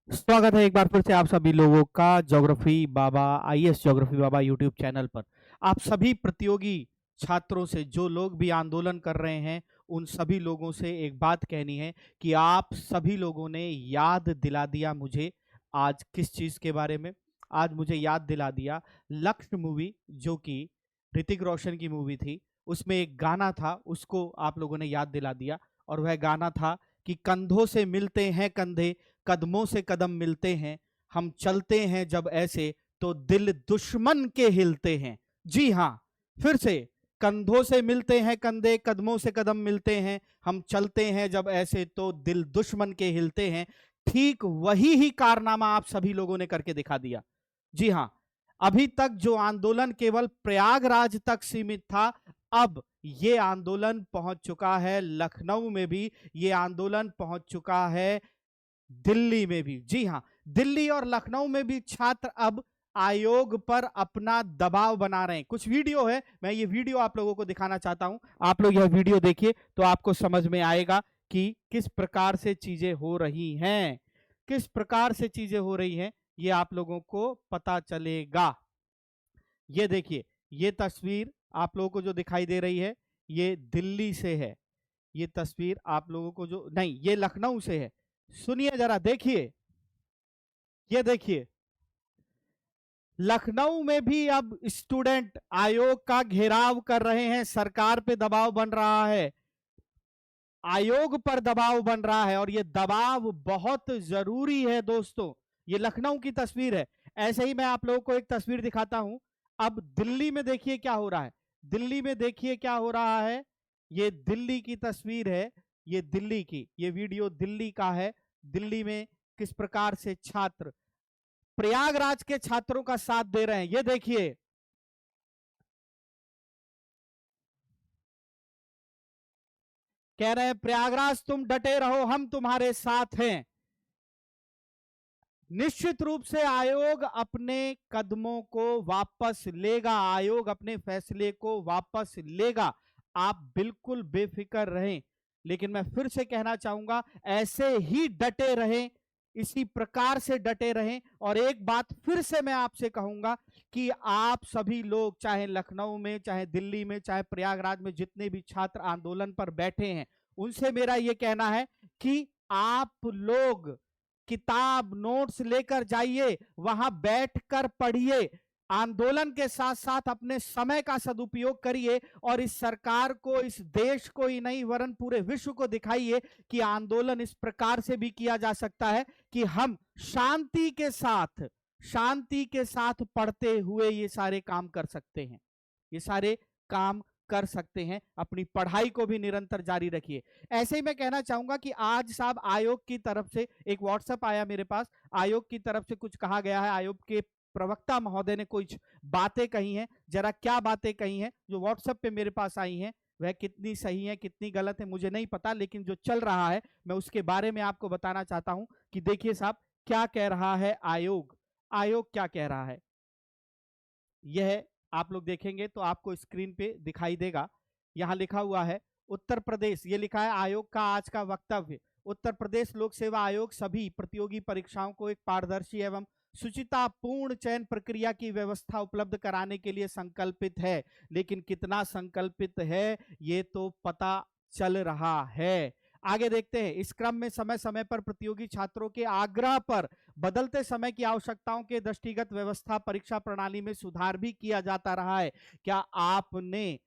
स्वागत है एक बार फिर से आप सभी लोगों का ज्योग्राफी बाबा आईएएस ज्योग्राफी बाबा यूट्यूब चैनल पर। आप सभी प्रतियोगी छात्रों से, जो लोग भी आंदोलन कर रहे हैं, उन सभी लोगों से एक बात कहनी है कि आप सभी लोगों ने याद दिला दिया मुझे आज किस चीज़ के बारे में। आज मुझे याद दिला दिया लक्ष्य मूवी, जो कि ऋतिक रोशन की मूवी थी। उसमें एक गाना था, उसको आप लोगों ने याद दिला दिया। और वह गाना था कि कंधों से मिलते हैं कंधे, कदमों से कदम मिलते हैं, हम चलते हैं जब ऐसे तो दिल दुश्मन के हिलते हैं। जी हाँ, फिर से, कंधों से मिलते हैं कंधे, कदमों से कदम मिलते हैं, हम चलते हैं जब ऐसे तो दिल दुश्मन के हिलते हैं। ठीक वही ही कारनामा आप सभी लोगों ने करके दिखा दिया। जी हाँ, अभी तक जो आंदोलन केवल प्रयागराज तक सीमित था, अब ये आंदोलन पहुंच चुका है लखनऊ में भी, ये आंदोलन पहुंच चुका है दिल्ली में भी। जी हां, दिल्ली और लखनऊ में भी छात्र अब आयोग पर अपना दबाव बना रहे हैं। कुछ वीडियो है, मैं ये वीडियो आप लोगों को दिखाना चाहता हूं। आप लोग यह वीडियो देखिए तो आपको समझ में आएगा कि किस प्रकार से चीजें हो रही हैं, किस प्रकार से चीजें हो रही हैं, ये आप लोगों को पता चलेगा। ये देखिए, ये तस्वीर आप लोगों को जो दिखाई दे रही है, ये दिल्ली से है। ये तस्वीर आप लोगों को जो नहीं, ये लखनऊ से है। सुनिए जरा, देखिए, ये देखिए, लखनऊ में भी अब स्टूडेंट आयोग का घेराव कर रहे हैं, सरकार पे दबाव बन रहा है, आयोग पर दबाव बन रहा है, और ये दबाव बहुत जरूरी है दोस्तों। ये लखनऊ की तस्वीर है। ऐसे ही मैं आप लोगों को एक तस्वीर दिखाता हूं। अब दिल्ली में देखिए क्या हो रहा है, दिल्ली में देखिए क्या हो रहा है। ये दिल्ली की तस्वीर है, ये दिल्ली की, ये वीडियो दिल्ली का है। दिल्ली में किस प्रकार से छात्र प्रयागराज के छात्रों का साथ दे रहे हैं, ये देखिए। कह रहे हैं प्रयागराज तुम डटे रहो, हम तुम्हारे साथ हैं। निश्चित रूप से आयोग अपने कदमों को वापस लेगा, आयोग अपने फैसले को वापस लेगा। आप बिल्कुल बेफिक्र रहें। लेकिन मैं फिर से कहना चाहूंगा, ऐसे ही डटे रहें, इसी प्रकार से डटे रहें। और एक बात फिर से मैं आपसे कहूंगा कि आप सभी लोग, चाहे लखनऊ में, चाहे दिल्ली में, चाहे प्रयागराज में, जितने भी छात्र आंदोलन पर बैठे हैं, उनसे मेरा यह कहना है कि आप लोग किताब नोट्स लेकर जाइए, वहां बैठकर पढ़िए, आंदोलन के साथ साथ अपने समय का सदुपयोग करिए, और इस सरकार को, इस देश को ही नहीं वरन पूरे विश्व को दिखाइए कि आंदोलन इस प्रकार से भी किया जा सकता है कि हम शांति के साथ पढ़ते हुए ये सारे काम कर सकते हैं, ये सारे काम कर सकते हैं। अपनी पढ़ाई को भी निरंतर जारी रखिए। ऐसे ही मैं कहना चाहूंगा कि आज साहब आयोग की तरफ से एक व्हाट्सएप आया मेरे पास, आयोग की तरफ से कुछ कहा गया है, आयोग के प्रवक्ता महोदय ने कुछ बातें कही हैं। जरा क्या बातें कही हैं जो व्हाट्सएप पे मेरे पास आई हैं, वह कितनी सही है कितनी गलत है मुझे नहीं पता, लेकिन जो चल रहा है मैं उसके बारे में आपको बताना चाहता हूं कि देखिए साहब क्या कह रहा है आयोग। आयोग क्या कह रहा है, यह आप लोग देखेंगे तो आपको स्क्रीन पे दिखाई देगा। यहां लिखा हुआ है उत्तर प्रदेश, ये लिखा है आयोग का आज का वक्तव्य। उत्तर प्रदेश लोक सेवा आयोग सभी प्रतियोगी परीक्षाओं को एक पारदर्शी एवं सुचितापूर्ण चयन प्रक्रिया की व्यवस्था उपलब्ध कराने के लिए संकल्पित है। लेकिन कितना संकल्पित है ये तो पता चल रहा है। आगे देखते हैं, इस क्रम में समय समय पर प्रतियोगी छात्रों के आग्रह पर बदलते समय की आवश्यकताओं के दृष्टिगत व्यवस्था परीक्षा प्रणाली में सुधार भी किया जाता रहा है। क्या आपने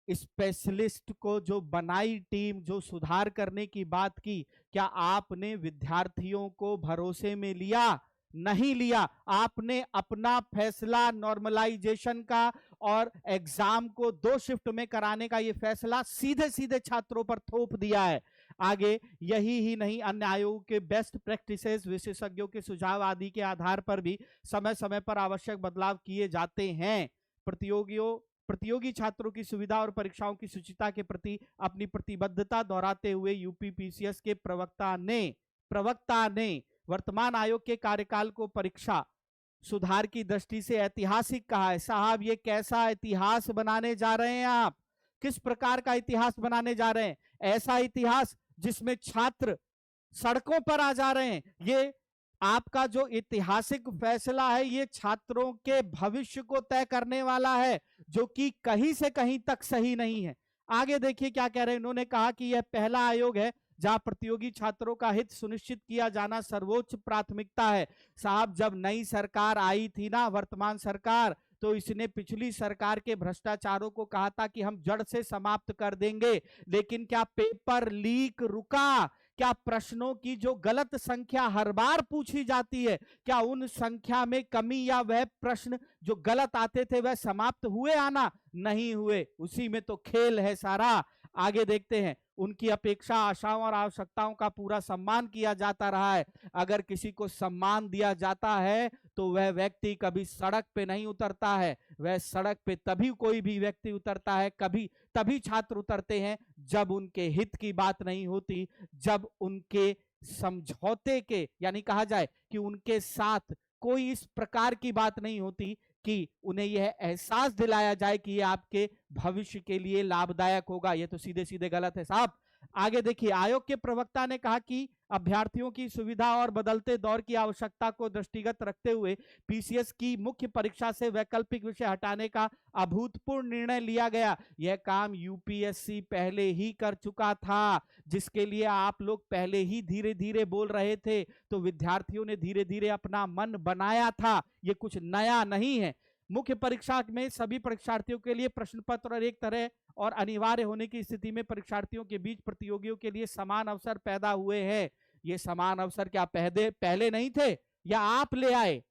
स्पेशलिस्ट को जो बनाई टीम, जो सुधार करने की बात की, क्या आपने विद्यार्थियों को भरोसे में लिया? नहीं लिया। आपने अपना फैसला नॉर्मलाइजेशन का और एग्जाम को 2 शिफ्ट में कराने का ये फैसला सीधे सीधे छात्रों पर थोप दिया है। आगे यही ही नहीं, अन्य आयोगों के बेस्ट प्रैक्टिसेस, विशेषज्ञों के सुझाव आदि के आधार पर भी समय समय पर आवश्यक बदलाव किए जाते हैं। प्रतियोगी छात्रों की सुविधा और परीक्षाओं की शुचिता के प्रति अपनी प्रतिबद्धता दोहराते हुए यूपीपीसीएस के प्रवक्ता ने वर्तमान आयोग के कार्यकाल को परीक्षा सुधार की दृष्टि से ऐतिहासिक कहा है। साहब ये कैसा इतिहास बनाने जा रहे हैं आप? किस प्रकार का इतिहास बनाने जा रहे हैं? ऐसा इतिहास जिसमें छात्र सड़कों पर आ जा रहे हैं। ये आपका जो ऐतिहासिक फैसला है ये छात्रों के भविष्य को तय करने वाला है, जो कि कहीं से कहीं तक सही नहीं है। आगे देखिए क्या कह रहे हैं, इन्होंने कहा कि यह पहला आयोग है जहां प्रतियोगी छात्रों का हित सुनिश्चित किया जाना सर्वोच्च प्राथमिकता है। साहब, जब नई सरकार आई थी ना, वर्तमान सरकार, तो इसने पिछली सरकार के भ्रष्टाचारों को कहा था कि हम जड़ से समाप्त कर देंगे, लेकिन क्या पेपर लीक रुका? क्या प्रश्नों की जो गलत संख्या हर बार पूछी जाती है, क्या उन संख्या में कमी या वह प्रश्न जो गलत आते थे वह समाप्त हुए आना? नहीं हुए। उसी में तो खेल है सारा। आगे देखते हैं, उनकी अपेक्षा, आशाओं और आवश्यकताओं का पूरा सम्मान किया जाता रहा है। अगर किसी को सम्मान दिया जाता है तो वह व्यक्ति कभी सड़क पे नहीं उतरता है। वह सड़क पे तभी कोई भी व्यक्ति उतरता है, कभी तभी छात्र उतरते हैं जब उनके हित की बात नहीं होती, जब उनके समझौते के, यानी कहा जाए कि उनके साथ कोई इस प्रकार की बात नहीं होती कि उन्हें यह एहसास दिलाया जाए कि यह आपके भविष्य के लिए लाभदायक होगा। यह तो सीधे सीधे गलत है साहब। आगे देखिए, आयोग के प्रवक्ता ने कहा कि अभ्यर्थियों की सुविधा और बदलते दौर की आवश्यकता को दृष्टिगत रखते हुए पीसीएस की मुख्य परीक्षा से वैकल्पिक विषय हटाने का अभूतपूर्व निर्णय लिया गया। यह काम यूपीएससी पहले ही कर चुका था, जिसके लिए आप लोग पहले ही धीरे धीरे बोल रहे थे, तो विद्यार्थियों ने धीरे धीरे अपना मन बनाया था। ये कुछ नया नहीं है। मुख्य परीक्षा में सभी परीक्षार्थियों के लिए प्रश्न पत्र और एक तरह और अनिवार्य होने की स्थिति में परीक्षार्थियों के बीच प्रतियोगियों के लिए समान अवसर पैदा हुए हैं। ये समान अवसर क्या पहले नहीं थे, या आप ले आए?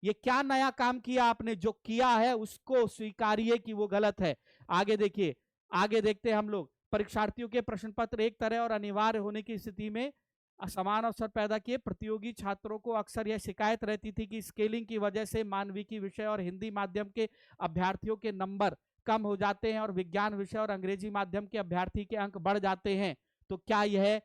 ये क्या नया काम किया आपने? जो किया है उसको स्वीकारिए कि वो गलत है। आगे देखिए, आगे देखते हैं हम लोग, परीक्षार्थियों के प्रश्न पत्र एक तरह और अनिवार्य होने की स्थिति में समान अवसर पैदा किए। प्रतियोगी छात्रों को अक्सर यह शिकायत रहती थी कि स्केलिंग की वजह से मानविकी विषय और हिंदी माध्यम के अभ्यर्थियों के नंबर कम हो जाते हैं और विज्ञान विषय और अंग्रेजी माध्यम के अभ्यर्थी के अंक बढ़ जाते हैं। तो क्या यह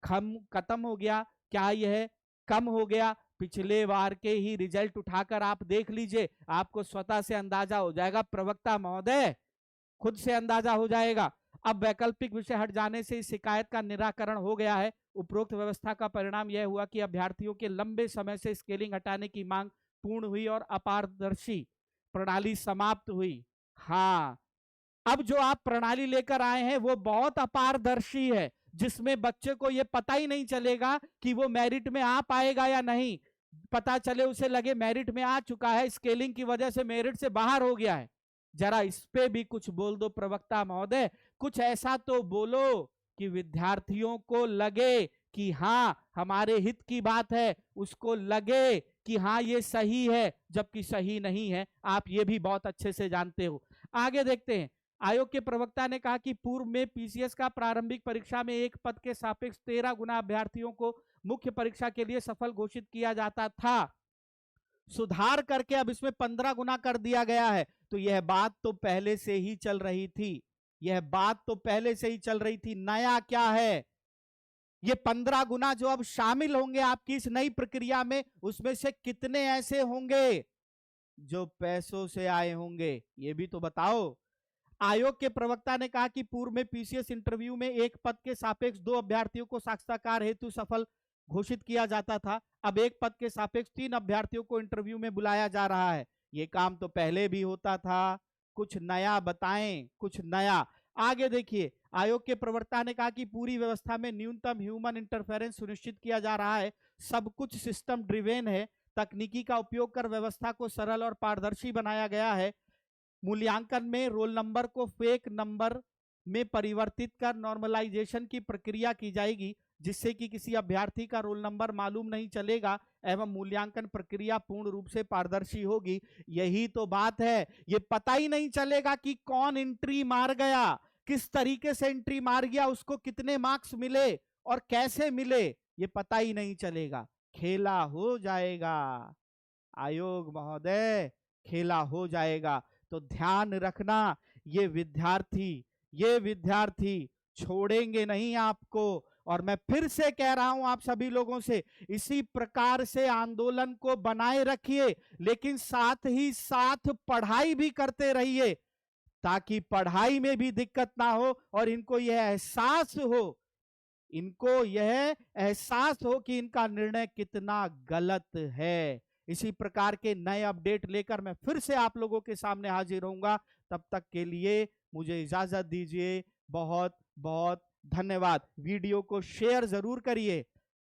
खत्म हो गया? क्या यह कम हो गया? पिछले बार के ही रिजल्ट उठाकर आप देख लीजिए, आपको स्वतः से अंदाजा हो जाएगा प्रवक्ता महोदय, खुद से अंदाजा हो जाएगा। अब वैकल्पिक विषय हट जाने से इस शिकायत का निराकरण हो गया है। उपरोक्त व्यवस्था का परिणाम यह हुआ कि अभ्यर्थियों के लंबे समय से स्केलिंग हटाने की मांग पूर्ण हुई और अपारदर्शी प्रणाली समाप्त हुई। हाँ, अब जो आप प्रणाली लेकर आए हैं वो बहुत अपारदर्शी है, जिसमें बच्चे को ये पता ही नहीं चलेगा कि वो मेरिट में आ पाएगा या नहीं। पता चले उसे लगे मेरिट में आ चुका है, स्केलिंग की वजह से मेरिट से बाहर हो गया है। जरा इस पे भी कुछ बोल दो प्रवक्ता महोदय, कुछ ऐसा तो बोलो कि विद्यार्थियों को लगे कि हाँ हमारे हित की बात है, उसको लगे कि हाँ ये सही है, जबकि सही नहीं है। आप ये भी बहुत अच्छे से जानते हो। आगे देखते हैं, आयोग के प्रवक्ता ने कहा कि पूर्व में पीसीएस का प्रारंभिक परीक्षा में एक पद के सापेक्ष 13 गुना अभ्यर्थियों को मुख्य परीक्षा के लिए सफल घोषित किया जाता था। सुधार करके अब इसमें 15 गुना कर दिया गया है। तो यह बात तो पहले से ही चल रही थी, यह बात तो पहले से ही चल रही थी। नया क्या है? ये 15 गुना जो अब शामिल होंगे आपकी इस नई प्रक्रिया में, उसमें से कितने ऐसे होंगे जो पैसों से आए होंगे? ये भी तो बताओ। आयोग के प्रवक्ता ने कहा कि पूर्व में पीसीएस इंटरव्यू में एक पद के सापेक्ष 2 अभ्यर्थियों को साक्षात्कार हेतु सफल घोषित किया जाता था। अब एक पद के सापेक्ष 3 अभ्यर्थियों को इंटरव्यू में बुलाया जा रहा है। ये काम तो पहले भी होता था। कुछ नया बताएं, कुछ नया। आगे देखिए, आयोग के प्रवक्ता ने कहा कि पूरी व्यवस्था में न्यूनतम ह्यूमन इंटरफेरेंस सुनिश्चित किया जा रहा है। सब कुछ सिस्टम ड्रिवेन है। तकनीकी का उपयोग कर व्यवस्था को सरल और पारदर्शी बनाया गया है। मूल्यांकन में रोल नंबर को फेक नंबर में परिवर्तित कर नॉर्मलाइजेशन की प्रक्रिया की जाएगी, जिससे कि किसी अभ्यर्थी का रोल नंबर मालूम नहीं चलेगा एवं मूल्यांकन प्रक्रिया पूर्ण रूप से पारदर्शी होगी। यही तो बात है। ये पता ही नहीं चलेगा कि कौन एंट्री मार गया, किस तरीके से एंट्री मार गया, उसको कितने मार्क्स मिले और कैसे मिले, ये पता ही नहीं चलेगा। खेला हो जाएगा आयोग महोदय, खेला हो जाएगा। तो ध्यान रखना, ये विद्यार्थी छोड़ेंगे नहीं आपको। और मैं फिर से कह रहा हूं आप सभी लोगों से, इसी प्रकार से आंदोलन को बनाए रखिए, लेकिन साथ ही साथ पढ़ाई भी करते रहिए, ताकि पढ़ाई में भी दिक्कत ना हो और इनको यह एहसास हो इनको यह एहसास हो कि इनका निर्णय कितना गलत है। इसी प्रकार के नए अपडेट लेकर मैं फिर से आप लोगों के सामने हाजिर होऊंगा। तब तक के लिए मुझे इजाजत दीजिए। बहुत बहुत धन्यवाद। वीडियो को शेयर जरूर करिए,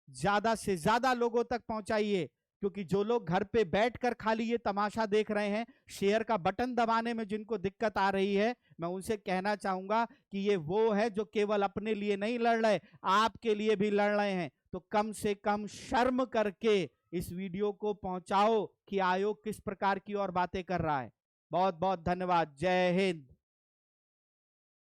ज्यादा से ज्यादा लोगों तक पहुंचाइए, क्योंकि जो लोग घर पे बैठकर खाली ये तमाशा देख रहे हैं, शेयर का बटन दबाने में जिनको दिक्कत आ रही है, मैं उनसे कहना चाहूंगा कि ये वो है जो केवल अपने लिए नहीं लड़ रहे, आपके लिए भी लड़ रहे हैं। तो कम से कम शर्म करके इस वीडियो को पहुंचाओ कि आयोग किस प्रकार की और बातें कर रहा है। बहुत बहुत धन्यवाद। जय हिंद।